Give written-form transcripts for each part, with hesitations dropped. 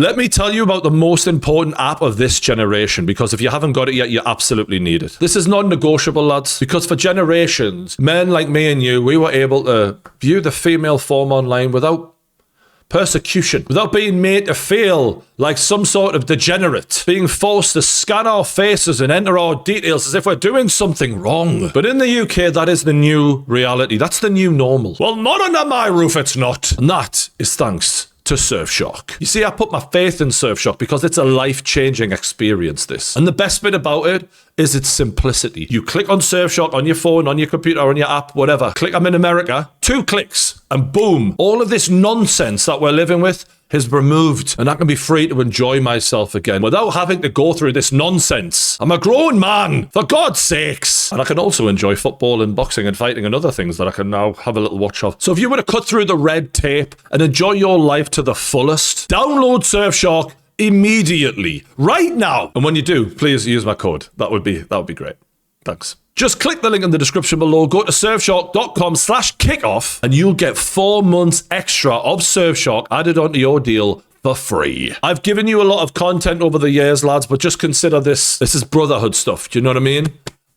Let me tell you about the most important app of this generation, because if you haven't got it yet, you absolutely need it. This is non-negotiable, lads, because for generations, men like me and you, we were able to view the female form online without persecution, without being made to feel like some sort of degenerate, being forced to scan our faces and enter our details as if we're doing something wrong. But in the UK, that is the new reality. That's the new normal. Well, not under my roof, it's not. And that is thanks to Surfshark. You see, I put my faith in Surfshark because it's a life-changing experience, this. And the best bit about it is its simplicity. You click on Surfshark on your phone, on your computer, on your app, whatever. Click I'm in America, 2 clicks, and boom. All of this nonsense that we're living with is removed, and I can be free to enjoy myself again without having to go through this nonsense. I'm a grown man, for God's sakes. And I can also enjoy football and boxing and fighting and other things that I can now have a little watch of. So if you want to cut through the red tape and enjoy your life to the fullest, download Surfshark immediately, right now. And when you do, please use my code. That would be great. Thanks. Just click the link in the description below, go to surfshark.com/kickoff, and you'll get 4 months extra of Surfshark added onto your deal for free. I've given you a lot of content over the years, lads, but just consider this is brotherhood stuff. Do you know what I mean?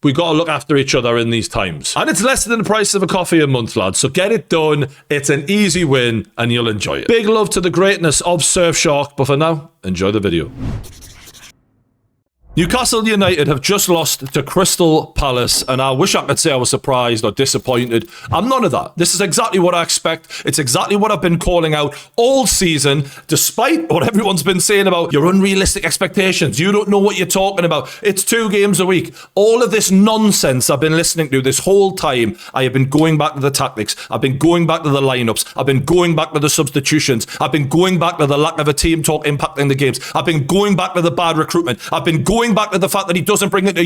We got to look after each other in these times. And it's less than the price of a coffee a month, lads. So get it done. It's an easy win, and you'll enjoy it. Big love to the greatness of Surfshark, but for now, enjoy the video. Newcastle United have just lost to Crystal Palace, and I wish I could say I was surprised or disappointed. I'm none of that. This is exactly what I expect. It's exactly what I've been calling out all season, despite what everyone's been saying about your unrealistic expectations. You don't know what you're talking about. It's 2 games a week. All of this nonsense I've been listening to this whole time. I have been going back to the tactics. I've been going back to the lineups. I've been going back to the substitutions. I've been going back to the lack of a team talk impacting the games. I've been going back to the bad recruitment. I've been going back to the fact that he doesn't bring it to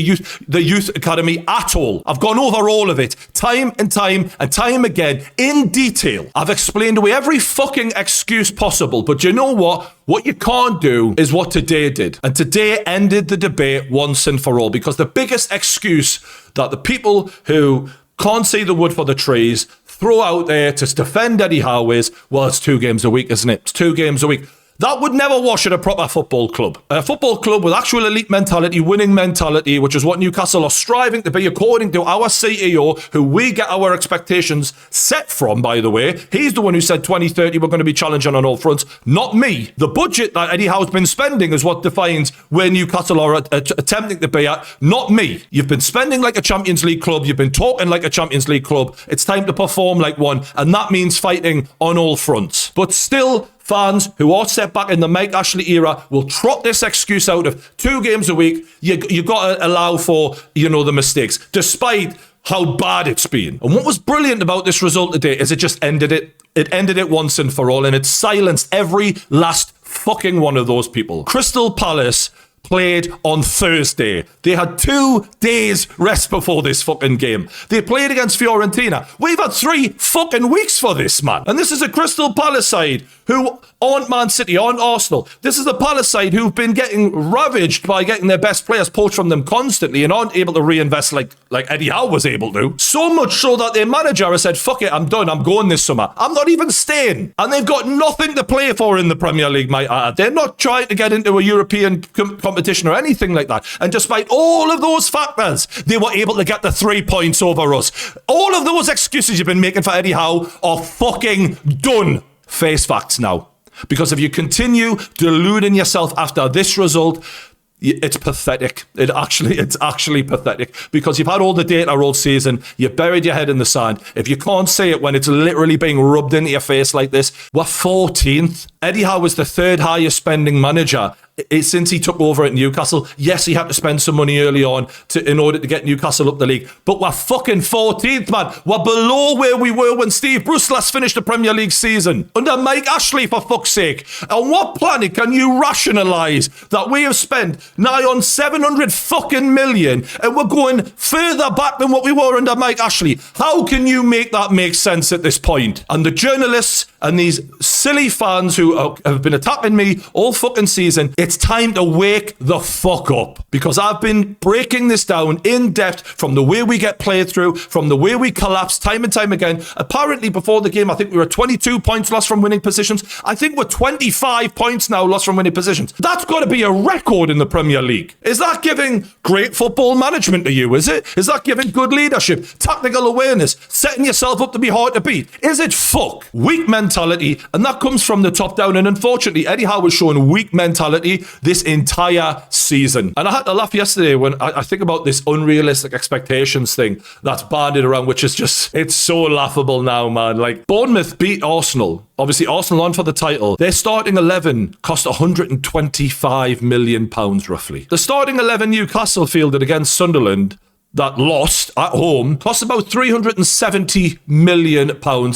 the youth academy at all. I've gone over all of it time and time and time again in detail. I've explained away every fucking excuse possible, but you know what? What you can't do is what today did. And today ended the debate once and for all, because the biggest excuse that the people who can't see the wood for the trees throw out there to defend Eddie Howe is, well, it's 2 games a week, isn't it? It's 2 games a week. That would never wash at a proper football club. A football club with actual elite mentality, winning mentality, which is what Newcastle are striving to be according to our CEO, who we get our expectations set from, by the way. He's the one who said 2030 we're going to be challenging on all fronts, not me. The budget that Eddie Howe's been spending is what defines where Newcastle are attempting to be at, not me. You've been spending like a Champions League club. You've been talking like a Champions League club. It's time to perform like one, and that means fighting on all fronts. But still, fans who are set back in the Mike Ashley era will trot this excuse out of 2 games a week. You got to allow for, the mistakes, despite how bad it's been. And what was brilliant about this result today is it just ended it. It ended it once and for all, and it silenced every last fucking one of those people. Crystal Palace played on Thursday. They had 2 days rest before this fucking game. They played against Fiorentina. We've had 3 fucking weeks for this, man. And this is a Crystal Palace side who aren't Man City, aren't Arsenal. This is the Palace side who've been getting ravaged by getting their best players poached from them constantly and aren't able to reinvest like Eddie Howe was able to. So much so that their manager has said, fuck it, I'm done. I'm going this summer. I'm not even staying. And they've got nothing to play for in the Premier League, might I add. They're not trying to get into a European competition or anything like that. And despite all of those factors, they were able to get the 3 points over us. All of those excuses you've been making for Eddie Howe are fucking done. Face facts now. Because if you continue deluding yourself after this result, it's pathetic. It's actually pathetic, because you've had all the data all season. You've buried your head in the sand. If you can't see it when it's literally being rubbed into your face like this, we're 14th. Eddie Howe was the 3rd highest spending manager since he took over at Newcastle. Yes, he had to spend some money early on in order to get Newcastle up the league, but we're fucking 14th, man. We're below where we were when Steve Bruce last finished the Premier League season under Mike Ashley, for fuck's sake. On what planet can you rationalise that we have spent nigh on 700 fucking million and we're going further back than what we were under Mike Ashley? How can you make that make sense at this point? And the journalists and these silly fans who have been attacking me all fucking season, it's time to wake the fuck up, because I've been breaking this down in depth from the way we get played through, from the way we collapse time and time again. Apparently, before the game, I think we were 22 points lost from winning positions. I think we're 25 points now lost from winning positions. That's got to be a record in the Premier League. Is that giving great football management to you, is it? Is that giving good leadership, tactical awareness, setting yourself up to be hard to beat? Is it fuck? Weak mentality, and that comes from the top down, and unfortunately, Eddie Howe was showing weak mentality this entire season. And I had to laugh yesterday when I think about this unrealistic expectations thing that's bandied around, which is just, it's so laughable now, man. Like, Bournemouth beat Arsenal. Obviously, Arsenal on for the title. Their starting 11 cost £125 million, roughly. The starting 11 Newcastle fielded against Sunderland that lost at home cost about £370 million.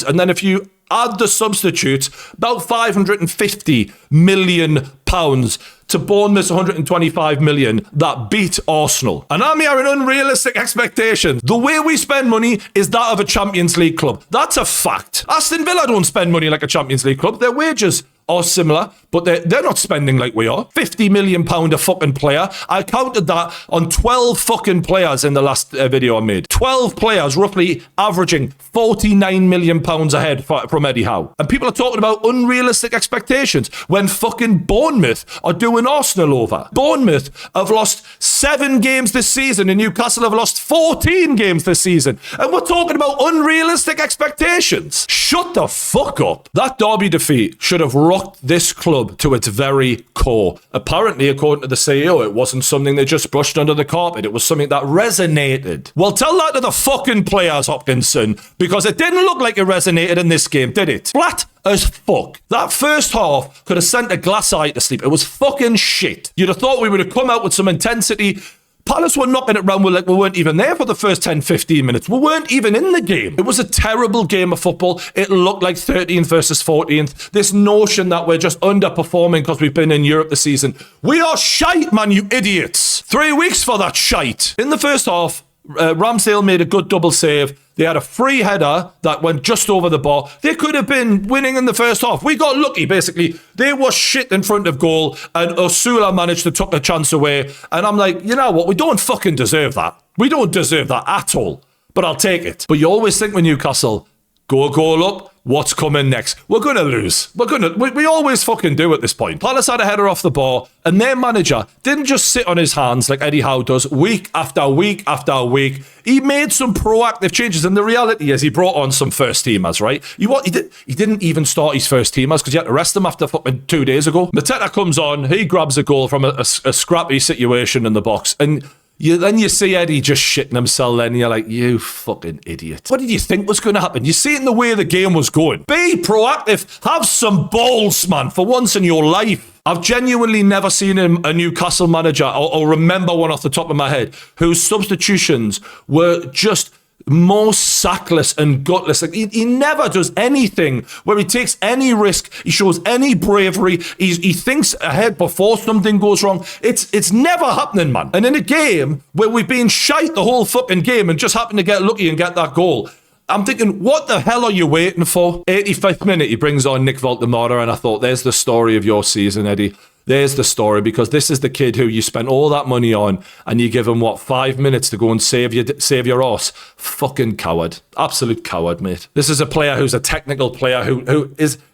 And then if you add the substitutes, about £550 million to Bournemouth's £125 million that beat Arsenal. And I'm hearing unrealistic expectations. The way we spend money is that of a Champions League club. That's a fact. Aston Villa don't spend money like a Champions League club. Their wages are similar, but they're not spending like we are. £50 million a fucking player. I counted that on 12 fucking players in the last video I made. 12 players, roughly averaging £49 million ahead from Eddie Howe. And people are talking about unrealistic expectations when fucking Bournemouth are doing Arsenal over. Bournemouth have lost 7 games this season and Newcastle have lost 14 games this season. And we're talking about unrealistic expectations. Shut the fuck up. That Derby defeat should have rocked this club to its very core. Apparently, according to the CEO, it wasn't something they just brushed under the carpet. It was something that resonated. Well, tell that to the fucking players, Hopkinson, because it didn't look like it resonated in this game, did it? Flat as fuck. That first half could have sent a glass eye to sleep. It was fucking shit. You'd have thought we would have come out with some intensity. Palace were knocking it around like we weren't even there for the first 10, 15 minutes. We weren't even in the game. It was a terrible game of football. It looked like 13th versus 14th. This notion that we're just underperforming because we've been in Europe this season. We are shite, man, you idiots. 3 weeks for that shite. In the first half, Ramsdale made a good double save. They had a free header that went just over the bar. They could have been winning in the first half. We got lucky, basically. They were shit in front of goal, and Osula managed to tuck the chance away. And I'm like, you know what? We don't fucking deserve that. We don't deserve that at all. But I'll take it. But you always think with Newcastle, go a goal up. What's coming next? We're going to lose. We always fucking do at this point. Palace had a header off the bar, and their manager didn't just sit on his hands like Eddie Howe does week after week after week. He made some proactive changes, and the reality is he brought on some first teamers, right? He didn't even start his first teamers because he had to rest them after fucking 2 days ago. Mateta comes on, he grabs a goal from a scrappy situation in the box, and then you see Eddie just shitting himself then, and you're like, you fucking idiot. What did you think was going to happen? You see it in the way the game was going. Be proactive. Have some balls, man, for once in your life. I've genuinely never seen a Newcastle manager, or remember one off the top of my head, whose substitutions were just more sackless and gutless. Like he never does anything where he takes any risk, he shows any bravery, he thinks ahead before something goes wrong. It's never happening, man. And in a game where we've been shite the whole fucking game and just happened to get lucky and get that goal, I'm thinking, what the hell are you waiting for? 85th minute, he brings on Nick Voltemora, and I thought, there's the story of your season, Eddie. There's the story, because this is the kid who you spent all that money on, and you give him, 5 minutes to go and save your arse. Fucking coward. Absolute coward, mate. This is a player who's a technical player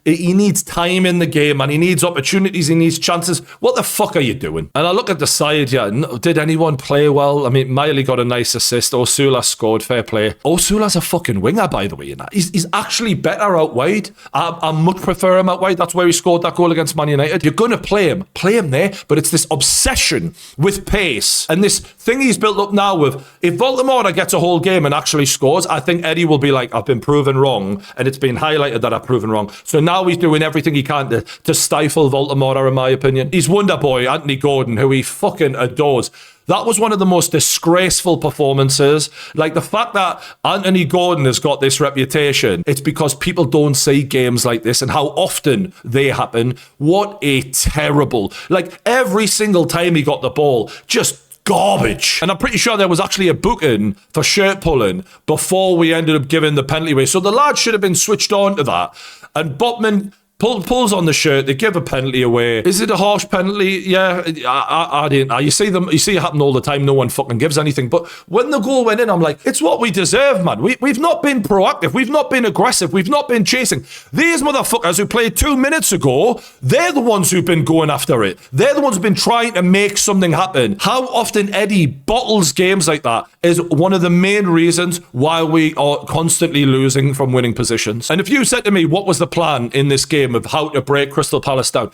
he needs time in the game, and he needs opportunities, he needs chances. What the fuck are you doing? And I look at the side, did anyone play well? I mean, Miley got a nice assist. Osula scored, fair play. Osula's a fucking winger, by the way. He's actually better out wide. I much prefer him out wide. That's where he scored that goal against Man United. You're going to play him there, but it's this obsession with pace and this thing he's built up now with, if Voltemora gets a whole game and actually scores, I think Eddie will be like, I've been proven wrong, and it's been highlighted that I've proven wrong. So now he's doing everything he can to stifle Voltemora, in my opinion. He's Wonder Boy, Anthony Gordon, who he fucking adores. That was one of the most disgraceful performances. Like, the fact that Anthony Gordon has got this reputation, it's because people don't see games like this and how often they happen. What a terrible, like, every single time he got the ball, just garbage. And I'm pretty sure there was actually a booking for shirt pulling before we ended up giving the penalty away. So the lad should have been switched on to that. And Botman Pulls on the shirt. They give a penalty away. Is it a harsh penalty? Yeah, I didn't. You see it happen all the time. No one fucking gives anything. But when the goal went in, I'm like, it's what we deserve, man. We've not been proactive. We've not been aggressive. We've not been chasing. These motherfuckers who played 2 minutes ago, they're the ones who've been going after it. They're the ones who've been trying to make something happen. How often Eddie bottles games like that is one of the main reasons why we are constantly losing from winning positions. And if you said to me, what was the plan in this game of how to break Crystal Palace down?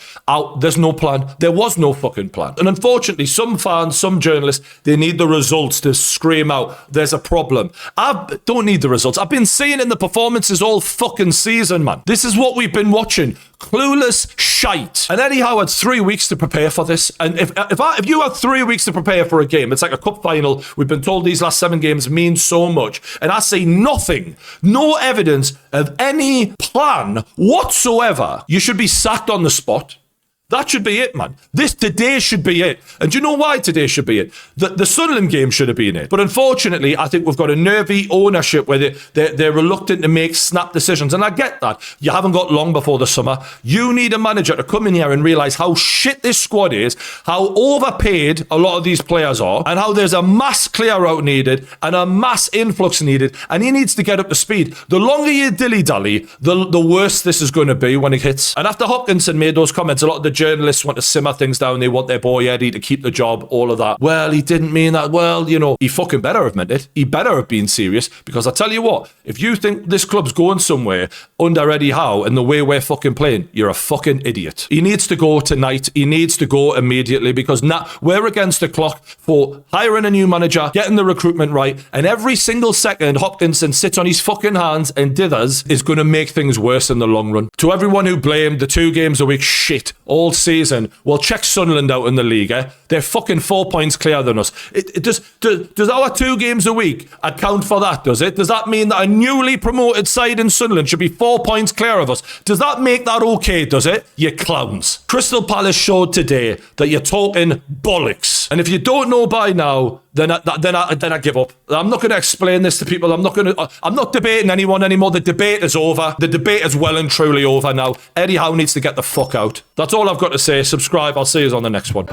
There's no plan. There was no fucking plan. And unfortunately, some fans, some journalists, they need the results to scream out, there's a problem. I don't need the results. I've been seeing in the performances all fucking season, man. This is what we've been watching. Clueless shite. And Eddie Howe had 3 weeks to prepare for this. And if you had 3 weeks to prepare for a game, it's like a cup final. We've been told these last 7 games mean so much. And I see nothing, no evidence of any plan whatsoever. You should be sacked on the spot. That should be it, man. Today should be it. And do you know why today should be it? The Sunderland game should have been it. But unfortunately, I think we've got a nervy ownership where they're reluctant to make snap decisions. And I get that. You haven't got long before the summer. You need a manager to come in here and realise how shit this squad is, how overpaid a lot of these players are, and how there's a mass clear-out needed and a mass influx needed. And he needs to get up to speed. The longer you dilly-dally, the worse this is going to be when it hits. And after Hopkinson made those comments, a lot of the journalists want to simmer things down. They want their boy Eddie to keep the job, all of that. Well, he didn't mean that. Well, he fucking better have meant it. He better have been serious, because I tell you what, if you think this club's going somewhere under Eddie Howe and the way we're fucking playing, you're a fucking idiot. He needs to go tonight. He needs to go immediately, because now we're against the clock for hiring a new manager, getting the recruitment right, and every single second Hopkinson sits on his fucking hands and dithers is going to make things worse in the long run. To everyone who blamed the 2 games a week shit all season, well, check Sunderland out in the league. They're fucking 4 points clear than us. Does our 2 games a week account for that, does it? Does that mean that a newly promoted side in Sunderland should be 4 points clear of us? Does that make that okay, does it? You clowns. Crystal Palace showed today that you're talking bollocks. And if you don't know by now, then I give up. I'm not going to explain this to people. I'm not debating anyone anymore. The debate is over. The debate is well and truly over now. Eddie Howe needs to get the fuck out. That's all I've got to say. Subscribe. I'll see you on the next one.